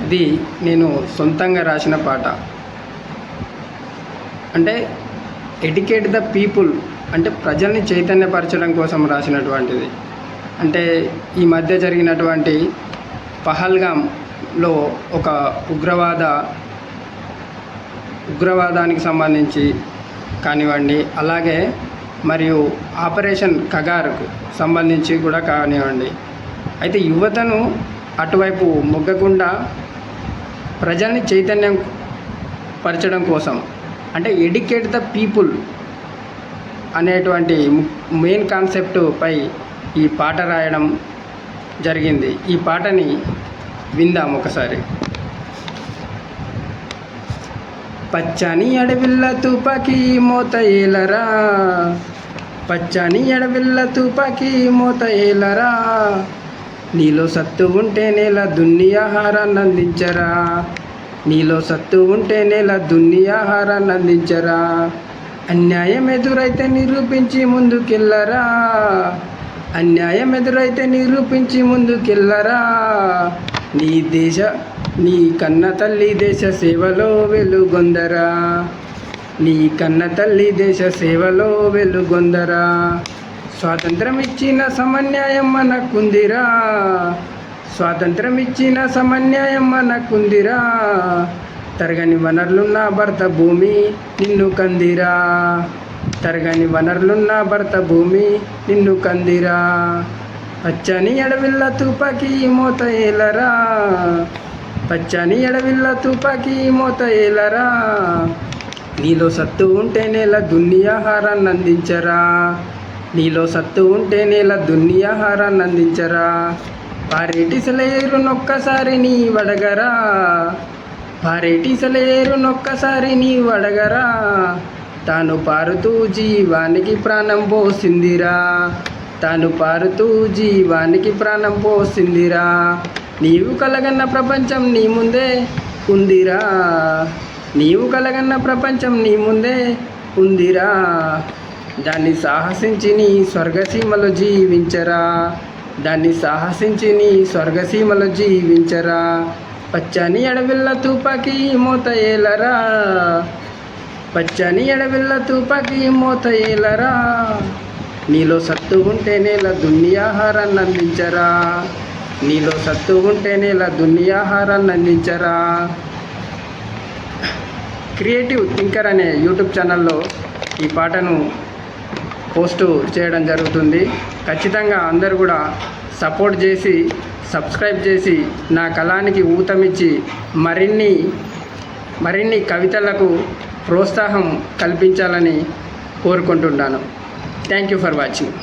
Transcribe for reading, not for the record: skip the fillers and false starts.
ఇది నేను సొంతంగా రాసిన పాట. అంటే ఎడ్యుకేట్ ద పీపుల్, అంటే ప్రజల్ని చైతన్యపరచడం కోసం రాసినటువంటిది. అంటే ఈ మధ్య జరిగినటువంటి పహల్గామ్లో ఒక ఉగ్రవాదానికి సంబంధించి కానివ్వండి, అలాగే మరియు ఆపరేషన్ కగార్కు సంబంధించి కూడా కానివ్వండి, అయితే యువతను అటువైపు మొగ్గకుండా ప్రజల్ని చైతన్యం పరచడం కోసం, అంటే ఎడ్యుకేట్ ద పీపుల్ అనేటువంటి మెయిన్ కాన్సెప్ట్పై ఈ పాట రాయడం జరిగింది. ఈ పాటని విందాం ఒకసారి. పచ్చని అడవిల్ల తుపాకీ మోత ఏలరా, పచ్చని అడవిల్ల తుపాకీ మోత ఏలరా, నీలో సత్తు ఉంటే నేల దున్ని ఆహారాన్ని అందించరా, నీలో సత్తు ఉంటే నేల దున్ని ఆహారాన్ని అందించరా, అన్యాయం ఎదురైతే నిరూపించి ముందుకెళ్ళరా, అన్యాయం ఎదురైతే నిరూపించి ముందుకెళ్ళరా, నీ కన్న తల్లి దేశ సేవలో వెలుగొందరా, నీ కన్న తల్లి దేశ సేవలో వెలుగొందరా, స్వాతంత్రం ఇచ్చిన సమన్యాయం మనకుందిరా, స్వాతంత్రం ఇచ్చిన సమన్యాయం మనకుందిరా, తరగని వనరులున్న భరత భూమి నిన్ను కందిరా, తరగని వనరులున్న భరత భూమి నిన్ను కందిరా, పచ్చని అడవిల్ల తుపాకీ మోత ఏలరా, పచ్చని అడవిల్ల తుపాకీ మోత ఏలరా, నీలో సత్తు ఉంటే నేల దున్ని ఆహారాన్ని అందించరా, నీలో సత్తు ఉంటే నేల దున్ని ఆహారాన్ని అందించరా, పారేటి సెలయేరు నొక్కసారి నీ వడగరా, పారేటి సెలయేరు నొక్కసారి నీ వడగరా, తాను పారుతూ జీవానికి ప్రాణం పోసిందిరా, తాను పారుతూ జీవానికి ప్రాణం పోసిందిరా, నీవు కలగన్న ప్రపంచం నీ ముందే ఉందిరా, నీవు కలగన్న ప్రపంచం నీ ముందే ఉందిరా, దాన్ని సాహసించి నీ స్వర్గసీమలో జీవించరా, దాన్ని సాహసించి నీ స్వర్గసీమలో జీవించరా, పచ్చని అడవిల్ల తుపాకీ మోత ఏలరా, పచ్చని అడవిల్ల తుపాకీ మోత ఏలరా, నీలో సత్తు ఉంటే నేల దున్ని ఆహారాన్ని అందించరా, నీలో సత్తు ఉంటే నేల దున్ని ఆహారాన్ని అందించరా. క్రియేటివ్ థింకర్ అనే యూట్యూబ్ ఛానల్లో ఈ పాటను పోస్టు చేయడం జరుగుతుంది. ఖచ్చితంగా అందరూ కూడా సపోర్ట్ చేసి సబ్స్క్రైబ్ చేసి నా కళానికి ఊతమిచ్చి మరిన్ని కవితలకు ప్రోత్సాహం కల్పించాలని కోరుకుంటున్నాను. Thank you for watching.